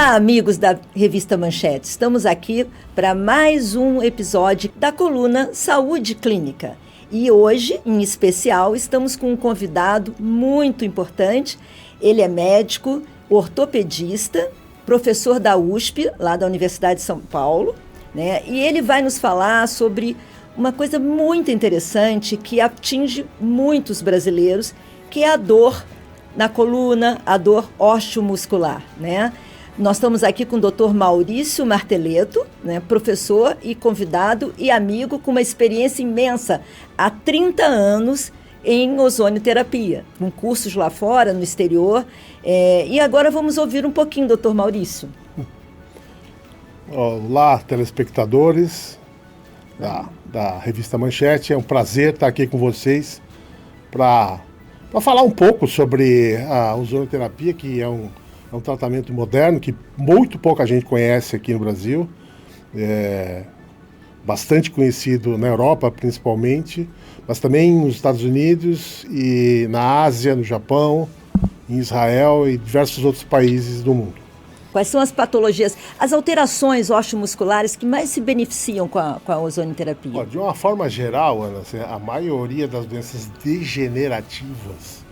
Olá, amigos da Revista Manchete. Estamos aqui para mais um episódio da coluna Saúde Clínica. E hoje, em especial, estamos com um convidado muito importante. Ele é médico, ortopedista, professor da USP, lá da Universidade de São Paulo, né? E ele vai nos falar sobre uma coisa muito interessante que atinge muitos brasileiros, que é a dor na coluna, a dor osteomuscular, né? Nós estamos aqui com o Dr. Maurício Marteletto, né, professor e convidado e amigo com uma experiência imensa há 30 anos em ozonioterapia, com cursos lá fora, no exterior. E agora vamos ouvir um pouquinho, Dr. Maurício. Olá, telespectadores da Revista Manchete. É um prazer estar aqui com vocês para falar um pouco sobre a ozonioterapia, que é um tratamento moderno que muito pouca gente conhece aqui no Brasil, bastante conhecido na Europa principalmente, mas também nos Estados Unidos e na Ásia, no Japão, em Israel e diversos outros países do mundo. Quais são as patologias, as alterações osteomusculares que mais se beneficiam com a ozonioterapia? De uma forma geral, Ana, a maioria das doenças degenerativas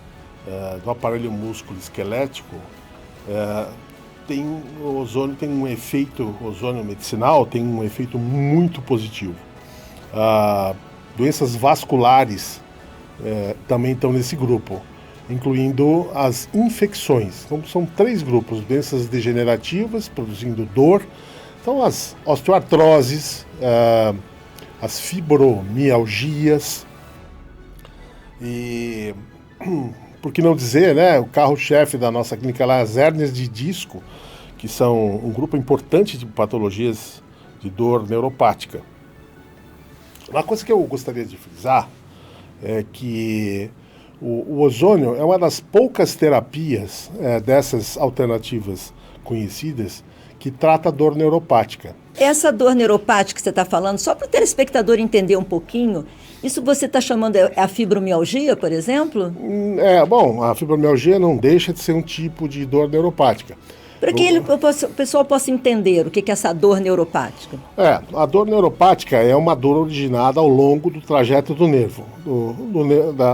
do aparelho músculo-esquelético o ozônio tem um efeito, ozônio medicinal tem um efeito muito positivo. Doenças vasculares também estão nesse grupo, incluindo as infecções. Então são 3 grupos: doenças degenerativas produzindo dor, então as osteoartroses, as fibromialgias e por que não dizer, né, o carro-chefe da nossa clínica lá, as hérnias de disco, que são um grupo importante de patologias de dor neuropática. Uma coisa que eu gostaria de frisar é que o ozônio é uma das poucas terapias dessas alternativas conhecidas que trata a dor neuropática. Essa dor neuropática que você está falando, só para o telespectador entender um pouquinho, isso você está chamando a fibromialgia, por exemplo? A fibromialgia não deixa de ser um tipo de dor neuropática. Para que o pessoal possa entender o que é essa dor neuropática. A dor neuropática é uma dor originada ao longo do trajeto do nervo,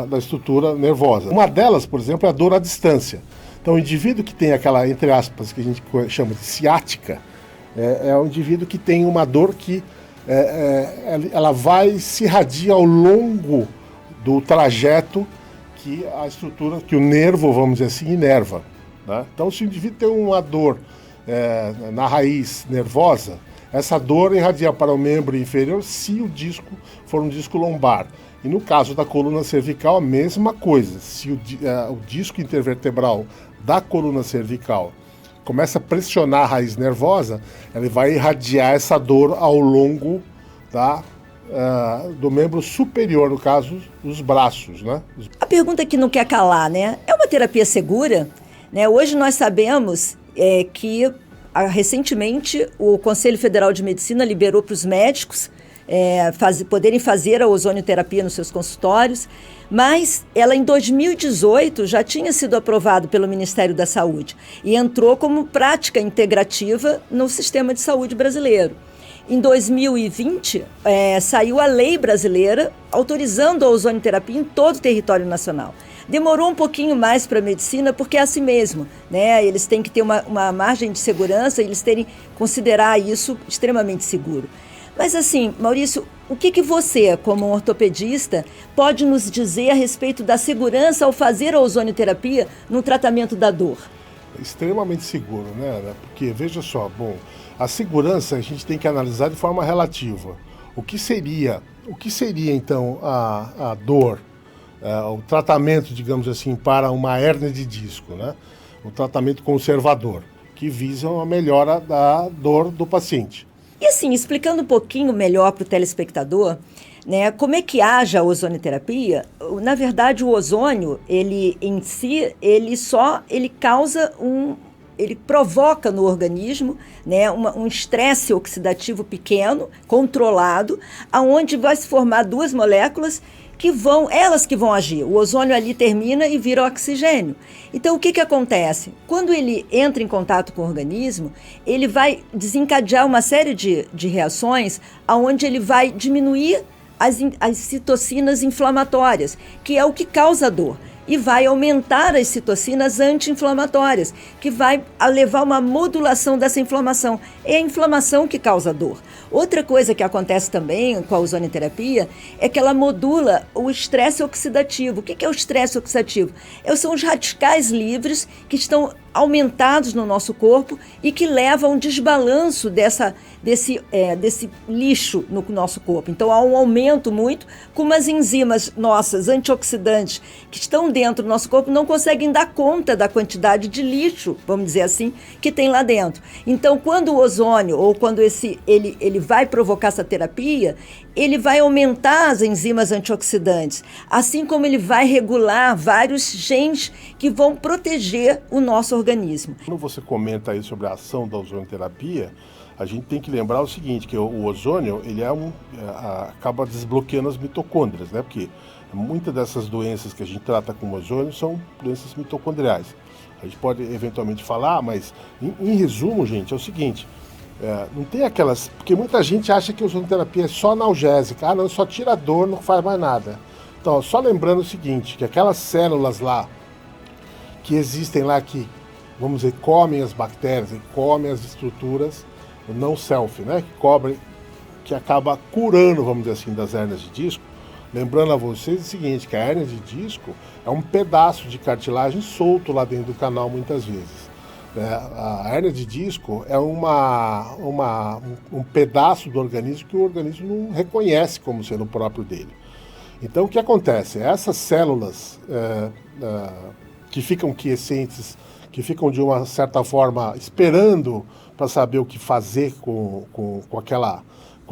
da estrutura nervosa. Uma delas, por exemplo, é a dor à distância. Então, o indivíduo que tem aquela, entre aspas, que a gente chama de ciática, é um indivíduo que tem uma dor que ela vai se irradia ao longo do trajeto que a estrutura, que o nervo, vamos dizer assim, inerva. Né? Então, se o indivíduo tem uma dor na raiz nervosa, essa dor irradia para o membro inferior se o disco for um disco lombar. E no caso da coluna cervical, a mesma coisa. Se o disco intervertebral da coluna cervical começa a pressionar a raiz nervosa, ele vai irradiar essa dor ao longo do membro superior, no caso, os braços, né? A pergunta que não quer calar, né? É uma terapia segura? Né? Hoje nós sabemos que recentemente o Conselho Federal de Medicina liberou para os médicos poderem fazer a ozonioterapia nos seus consultórios, mas ela em 2018 já tinha sido aprovado pelo Ministério da Saúde e entrou como prática integrativa no sistema de saúde brasileiro. Em 2020, saiu a lei brasileira autorizando a ozonioterapia em todo o território nacional. Demorou um pouquinho mais para a medicina, porque é assim mesmo, né? Eles têm que ter uma margem de segurança, eles terem considerar isso extremamente seguro. Mas assim, Maurício, o que você, como um ortopedista, pode nos dizer a respeito da segurança ao fazer a ozonioterapia no tratamento da dor? Extremamente seguro, né? Porque, veja só, a segurança a gente tem que analisar de forma relativa. O que seria então a dor, o tratamento, digamos assim, para uma hérnia de disco, né? O tratamento conservador, que visa uma melhora da dor do paciente. E assim, explicando um pouquinho melhor para o telespectador, né, como é que age a ozonioterapia? Na verdade, o ozônio, ele em si, ele provoca no organismo, né, um estresse oxidativo pequeno, controlado, aonde vai se formar 2 moléculas elas que vão agir. O ozônio ali termina e vira oxigênio. Então, o que acontece? Quando ele entra em contato com o organismo, ele vai desencadear uma série de reações onde ele vai diminuir as citocinas inflamatórias, que é o que causa dor. E vai aumentar as citocinas anti-inflamatórias, que vai levar uma modulação dessa inflamação. É a inflamação que causa dor. Outra coisa que acontece também com a ozonioterapia é que ela modula o estresse oxidativo. O que é o estresse oxidativo? São os radicais livres que estão aumentados no nosso corpo e que levam a um desbalanço desse lixo no nosso corpo. Então há um aumento muito, como as enzimas nossas antioxidantes que estão dentro do nosso corpo não conseguem dar conta da quantidade de lixo, vamos dizer assim, que tem lá dentro. Então quando o ozônio ou quando ele vai provocar essa terapia, ele vai aumentar as enzimas antioxidantes, assim como ele vai regular vários genes que vão proteger o nosso organismo. Quando você comenta aí sobre a ação da ozonioterapia, a gente tem que lembrar o seguinte, que o ozônio ele acaba desbloqueando as mitocôndrias, né? Porque muitas dessas doenças que a gente trata com ozônio são doenças mitocondriais. A gente pode eventualmente falar, mas em resumo, gente, é o seguinte, não tem aquelas... Porque muita gente acha que a ozonioterapia é só analgésica, não, só tira dor, não faz mais nada. Então, só lembrando o seguinte, que aquelas células lá, que existem lá, que, vamos dizer, comem as bactérias e comem as estruturas, o não self, né, que acaba curando, vamos dizer assim, das hérnias de disco. Lembrando a vocês o seguinte, que a hérnia de disco é um pedaço de cartilagem solto lá dentro do canal muitas vezes. A hérnia de disco é um pedaço do organismo que o organismo não reconhece como sendo o próprio dele. Então o que acontece? Essas células que ficam quiescentes, que ficam de uma certa forma esperando para saber o que fazer com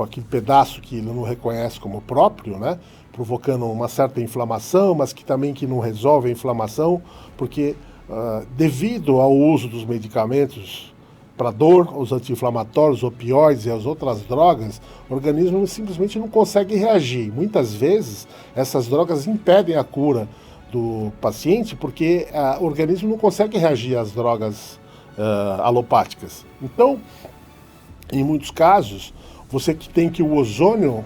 aquele pedaço que ele não reconhece como próprio, né? Provocando uma certa inflamação, mas que também não resolve a inflamação, porque devido ao uso dos medicamentos para dor, os anti-inflamatórios, opioides e as outras drogas, o organismo simplesmente não consegue reagir. Muitas vezes essas drogas impedem a cura do paciente porque o organismo não consegue reagir às drogas alopáticas. Então, em muitos casos, você que tem que o ozônio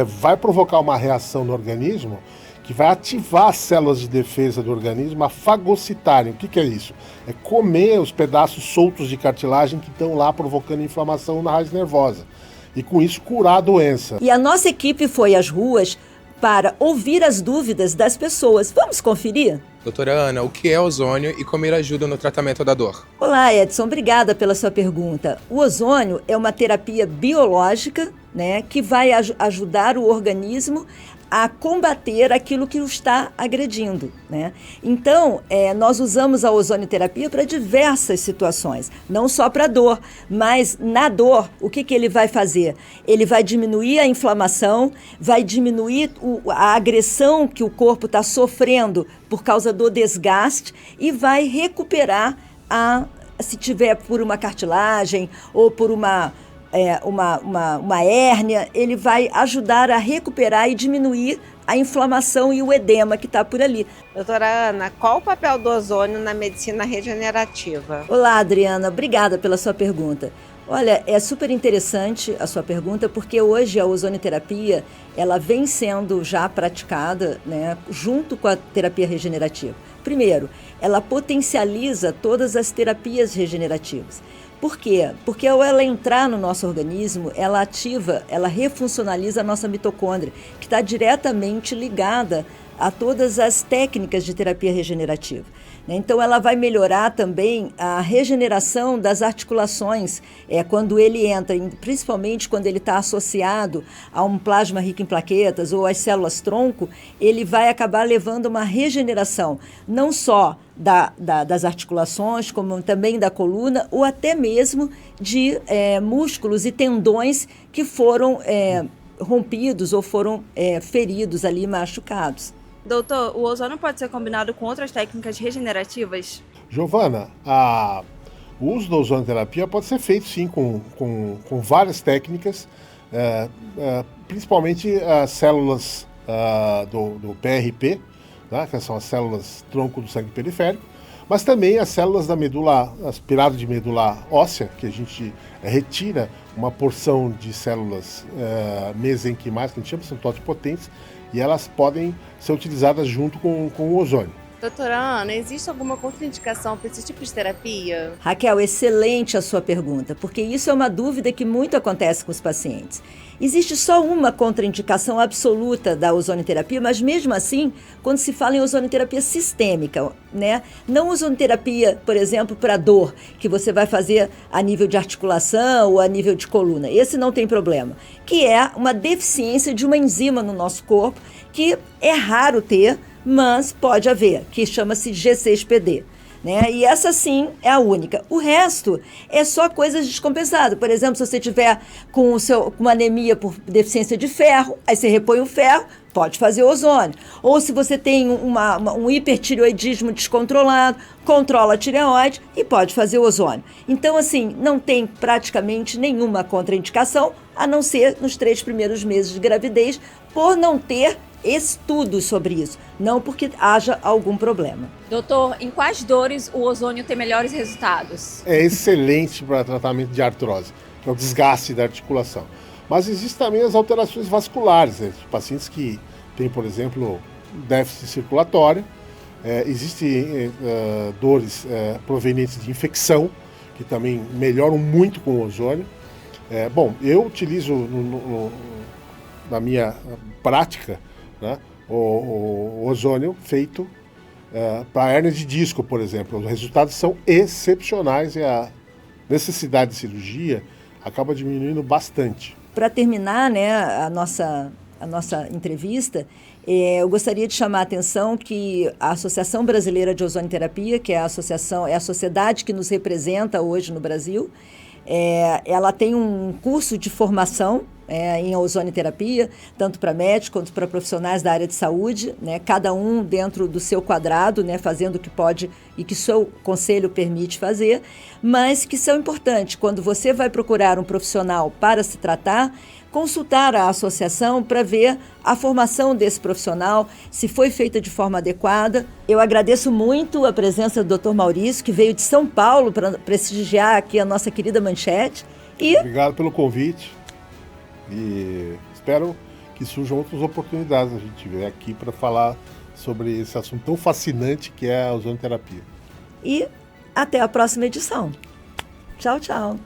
vai provocar uma reação no organismo que vai ativar as células de defesa do organismo a fagocitarem. O que é isso? É comer os pedaços soltos de cartilagem que estão lá provocando inflamação na raiz nervosa. E com isso curar a doença. E a nossa equipe foi às ruas para ouvir as dúvidas das pessoas. Vamos conferir? Doutora Ana, o que é ozônio e como ele ajuda no tratamento da dor? Olá, Edson, obrigada pela sua pergunta. O ozônio é uma terapia biológica, né, que vai ajudar o organismo a combater aquilo que o está agredindo, né? Então, nós usamos a ozonioterapia para diversas situações, não só para dor, mas na dor, o que ele vai fazer? Ele vai diminuir a inflamação, vai diminuir a agressão que o corpo está sofrendo por causa do desgaste e vai recuperar se tiver por uma cartilagem ou por uma hérnia, ele vai ajudar a recuperar e diminuir a inflamação e o edema que está por ali. Doutora Ana, qual o papel do ozônio na medicina regenerativa? Olá, Adriana, obrigada pela sua pergunta. Olha, é super interessante a sua pergunta, porque hoje a ozonioterapia, ela vem sendo já praticada, né, junto com a terapia regenerativa. Primeiro, ela potencializa todas as terapias regenerativas. Por quê? Porque ao ela entrar no nosso organismo, ela ativa, ela refuncionaliza a nossa mitocôndria, que está diretamente ligada a todas as técnicas de terapia regenerativa. Então, ela vai melhorar também a regeneração das articulações, quando ele entra, principalmente quando ele está associado a um plasma rico em plaquetas ou às células tronco, ele vai acabar levando uma regeneração, não só das articulações, como também da coluna, ou até mesmo de músculos e tendões que foram rompidos ou foram feridos ali, machucados. Doutor, o ozônio pode ser combinado com outras técnicas regenerativas? Giovana, o uso da ozonioterapia pode ser feito sim com várias técnicas, principalmente as células do PRP, né, que são as células tronco do sangue periférico, mas também as células da medula, aspirado de medula óssea, que a gente retira uma porção de células mesenquimais, que a gente chama, são totipotentes, e elas podem ser utilizadas junto com o ozônio. Doutora Ana, existe alguma contraindicação para esse tipo de terapia? Raquel, excelente a sua pergunta, porque isso é uma dúvida que muito acontece com os pacientes. Existe só uma contraindicação absoluta da ozonioterapia, mas mesmo assim, quando se fala em ozonioterapia sistêmica, né? Não ozonioterapia, por exemplo, para dor, que você vai fazer a nível de articulação ou a nível de coluna. Esse não tem problema. Que é uma deficiência de uma enzima no nosso corpo, que é raro ter, mas pode haver, que chama-se G6PD. Né? E essa sim é a única. O resto é só coisas descompensadas. Por exemplo, se você tiver com uma anemia por deficiência de ferro, aí você repõe o ferro, pode fazer ozônio. Ou se você tem um hipertireoidismo descontrolado, controla a tireoide e pode fazer ozônio. Então, assim, não tem praticamente nenhuma contraindicação, a não ser nos 3 primeiros meses de gravidez, por não ter estudos sobre isso, não porque haja algum problema. Doutor, em quais dores o ozônio tem melhores resultados? É excelente para tratamento de artrose, que é o desgaste da articulação. Mas existem também as alterações vasculares, né? Pacientes que têm, por exemplo, déficit circulatório, existem dores provenientes de infecção, que também melhoram muito com o ozônio. Bom, eu utilizo na minha prática, né, o ozônio feito para hérnia de disco, por exemplo. Os resultados são excepcionais e a necessidade de cirurgia acaba diminuindo bastante. Para terminar, né, a nossa entrevista, eu gostaria de chamar a atenção que a Associação Brasileira de Ozonioterapia, que é a sociedade que nos representa hoje no Brasil, ela tem um curso de formação em ozonioterapia, tanto para médicos quanto para profissionais da área de saúde, né, cada um dentro do seu quadrado, né, fazendo o que pode e que o seu conselho permite fazer, mas que são importantes. Quando você vai procurar um profissional para se tratar, consultar a associação para ver a formação desse profissional, se foi feita de forma adequada. Eu agradeço muito a presença do Dr. Maurício, que veio de São Paulo para prestigiar aqui a nossa querida Manchete. Obrigado pelo convite e espero que surjam outras oportunidades a gente vir aqui para falar sobre esse assunto tão fascinante que é a ozonioterapia. E até a próxima edição. Tchau, tchau.